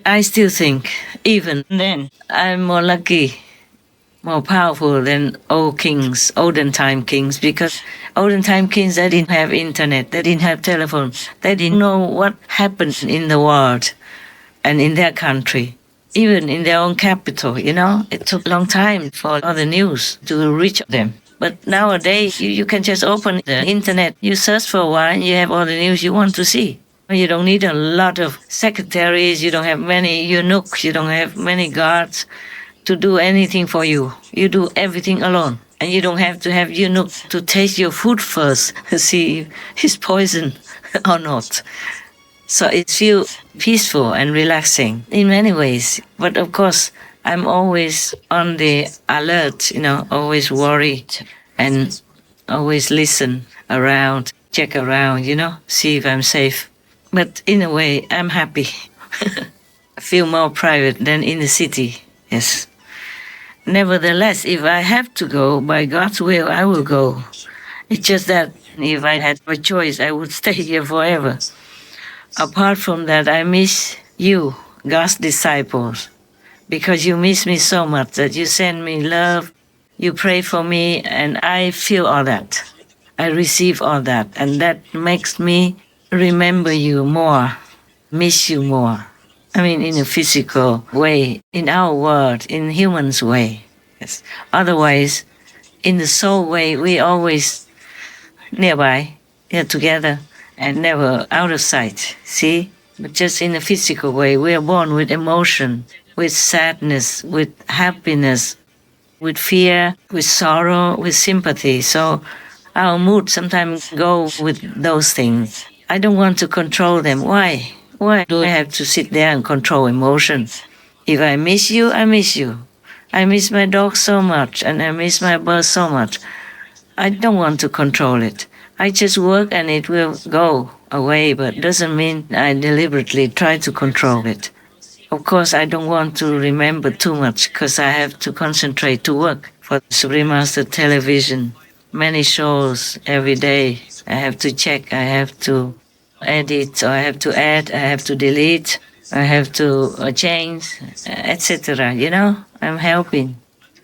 I still think, even then, I'm more lucky, more powerful than old kings, olden time kings, because olden time kings, they didn't have internet, they didn't have telephone, they didn't know what happened in the world and in their country, even in their own capital, It took a long time for all the news to reach them. But nowadays, you can just open the internet, you search for a while, and you have all the news you want to see. You don't need a lot of secretaries, you don't have many eunuchs, you don't have many guards to do anything for you. You do everything alone. And you don't have to have eunuch to taste your food first, see if it's poison or not. So it feels peaceful and relaxing in many ways. But of course, I'm always on the alert, always worried and always listen around, check around, see if I'm safe. But in a way, I'm happy. I feel more private than in the city, yes. Nevertheless, if I have to go, by God's will, I will go. It's just that if I had a choice, I would stay here forever. Apart from that, I miss you, God's disciples, because you miss me so much that you send me love, you pray for me, and I feel all that. I receive all that, and that makes me remember you more, miss you more. I mean, in a physical way, in our world, in humans' way. Yes. Otherwise, in the soul way, we always nearby, together, and never out of sight. See? But just in a physical way, we are born with emotion, with sadness, with happiness, with fear, with sorrow, with sympathy. So our mood sometimes go with those things. I don't want to control them. Why? Why do I have to sit there and control emotions? If I miss you, I miss you. I miss my dog so much, and I miss my bird so much. I don't want to control it. I just work and it will go away, but doesn't mean I deliberately try to control it. Of course, I don't want to remember too much because I have to concentrate to work for Supreme Master Television. Many shows every day. I have to check, I have to edit, or I have to add, I have to delete, I have to change, etc. I'm helping.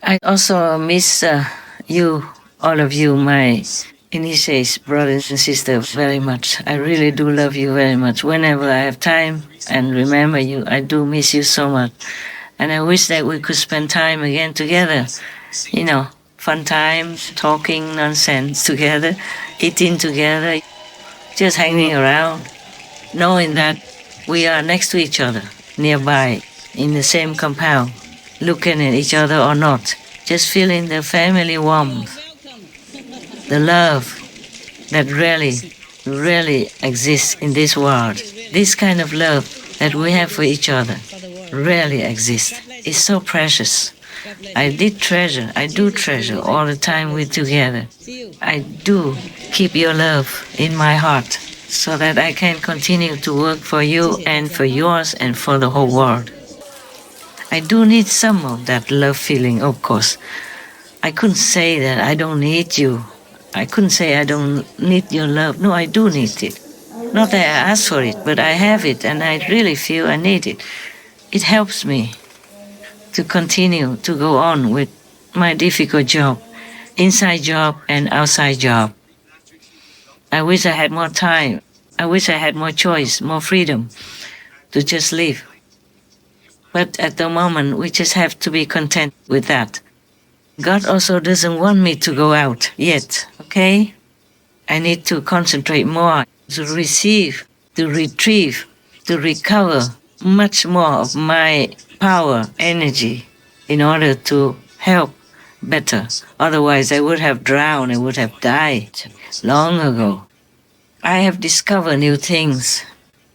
I also miss you, all of you, my initiates, brothers and sisters, very much. I really do love you very much. Whenever I have time and remember you, I do miss you so much. And I wish that we could spend time again together, fun time, talking nonsense together, eating together, just hanging around, knowing that we are next to each other, nearby, in the same compound, looking at each other or not, just feeling the family warmth, the love that really exists in this world. This kind of love that we have for each other really exists. It's so precious. I do treasure all the time we're together. I do keep your love in my heart so that I can continue to work for you and for yours and for the whole world. I do need some of that love feeling, of course. I couldn't say that I don't need you. I couldn't say I don't need your love. No, I do need it. Not that I ask for it, but I have it and I really feel I need it. It helps me to continue to go on with my difficult job, inside job and outside job. I wish I had more time. I wish I had more choice, more freedom to just live. But at the moment, we just have to be content with that. God also doesn't want me to go out yet, okay? I need to concentrate more, to receive, to retrieve, to recover much more of my power, energy, in order to help better. Otherwise, I would have drowned, I would have died long ago. I have discovered new things,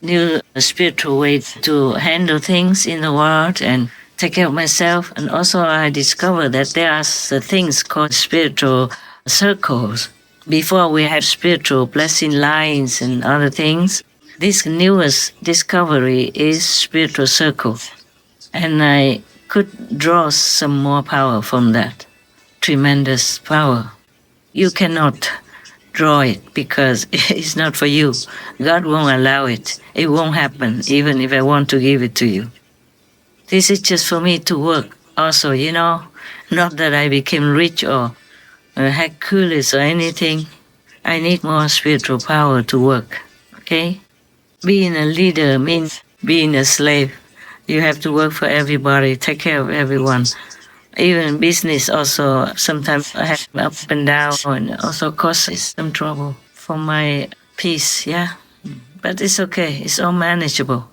new spiritual ways to handle things in the world and take care of myself. And also I discovered that there are things called spiritual circles. Before we had spiritual blessing lines and other things. This newest discovery is spiritual circle. And I could draw some more power from that. Tremendous power. You cannot draw it because it's not for you. God won't allow it. It won't happen even if I want to give it to you. This is just for me to work also, not that I became rich or Hercules or anything. I need more spiritual power to work, okay? Being a leader means being a slave. You have to work for everybody, take care of everyone. Even business also sometimes I have up and down and also causes some trouble for my peace, yeah? But it's okay, it's all manageable.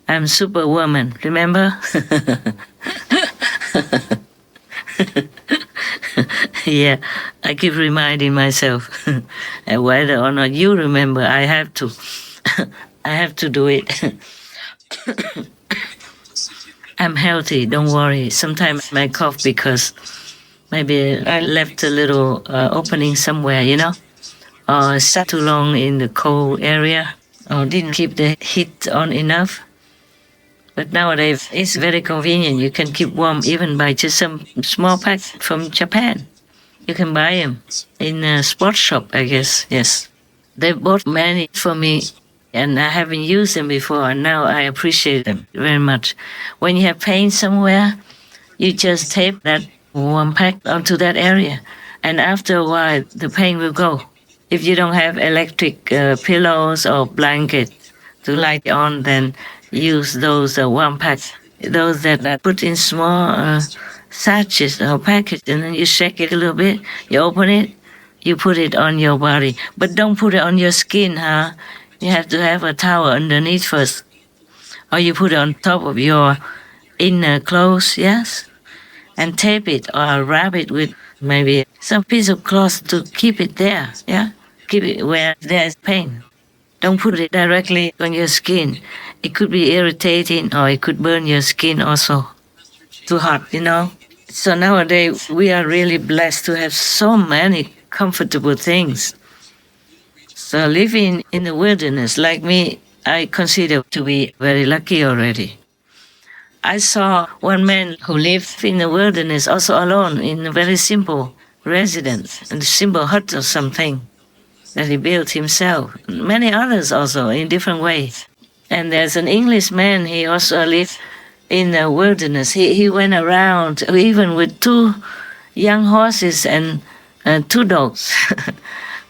I'm superwoman, remember? Yeah, I keep reminding myself. And whether or not you remember, I have to. I have to do it. I'm healthy, don't worry. Sometimes I cough because maybe I left a little opening somewhere, or sat too long in the cold area, or didn't keep the heat on enough. But nowadays, it's very convenient. You can keep warm even by just some small packs from Japan. You can buy them in a sports shop, I guess, yes. They bought many for me, and I haven't used them before, and now I appreciate them very much. When you have pain somewhere, you just tape that warm pack onto that area, and after a while, the pain will go. If you don't have electric pillows or blanket to light on, then use those warm packs, those that are put in small sachets or packets, and then you shake it a little bit, you open it, you put it on your body. But don't put it on your skin, huh? You have to have a towel underneath first. Or you put it on top of your inner clothes, yes? And tape it or wrap it with maybe some piece of cloth to keep it there, yeah? Keep it where there's pain. Don't put it directly on your skin. It could be irritating or it could burn your skin also. Too hot, So nowadays we are really blessed to have so many comfortable things. So living in the wilderness, like me, I consider to be very lucky already. I saw one man who lived in the wilderness, also alone, in a very simple residence, a simple hut or something that he built himself. Many others also in different ways. And there's an Englishman, he also lived in the wilderness. He went around even with 2 young horses and 2 dogs.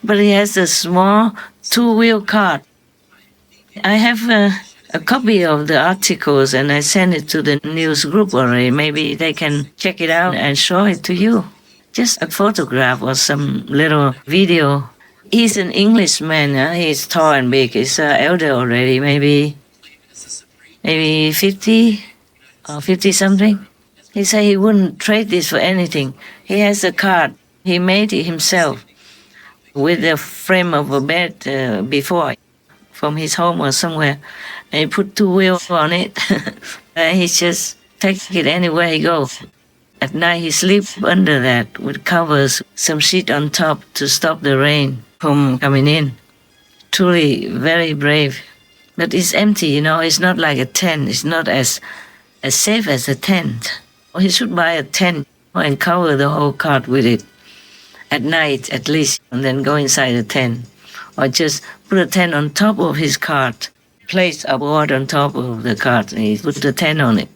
But he has a small 2-wheel cart. I have a copy of the articles and I sent it to the news group already. Maybe they can check it out and show it to you. Just a photograph or some little video. He's an Englishman. He's tall and big. He's elder already, maybe 50 or 50 something. He said he wouldn't trade this for anything. He has a cart. He made it himself with the frame of a bed before from his home or somewhere. And he put 2 wheels on it. And he just takes it anywhere he goes. At night he sleeps under that with covers, some sheet on top to stop the rain from coming in. Truly very brave. But it's empty, it's not like a tent. It's not as safe as a tent. He should buy a tent and cover the whole cart with it. At night, at least, and then go inside the tent. Or just put a tent on top of his cart. Place a board on top of the cart and he put the tent on it.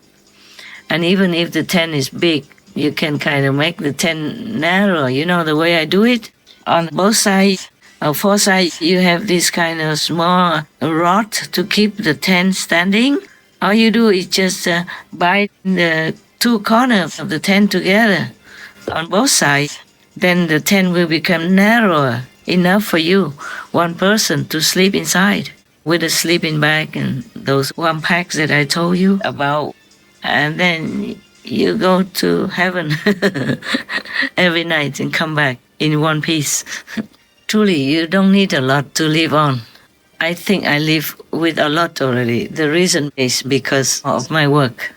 And even if the tent is big, you can kind of make the tent narrow. The way I do it? On both sides, or 4 sides, you have this kind of small rod to keep the tent standing. All you do is just bind the 2 corners of the tent together on both sides. Then the tent will become narrower, enough for you, one person, to sleep inside with a sleeping bag and those warm packs that I told you about. And then you go to heaven every night and come back in one piece. Truly, you don't need a lot to live on. I think I live with a lot already. The reason is because of my work.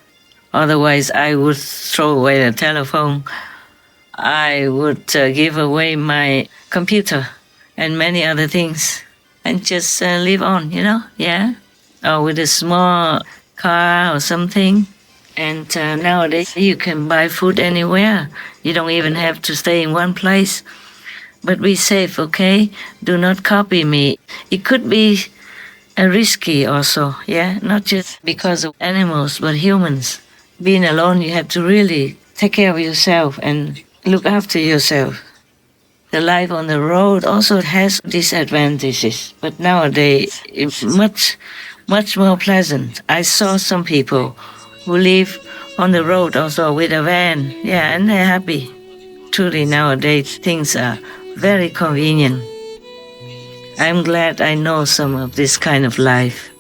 Otherwise, I would throw away the telephone. I would give away my computer and many other things and just live on, yeah? Or with a small car or something. And nowadays, you can buy food anywhere. You don't even have to stay in one place. But be safe, okay? Do not copy me. It could be risky also, yeah? Not just because of animals, but humans. being alone, you have to really take care of yourself and look after yourself. The life on the road also has disadvantages, but nowadays it's much more pleasant. I saw some people who live on the road also with a van, yeah, and they're happy. Truly nowadays things are very convenient. I'm glad I know some of this kind of life.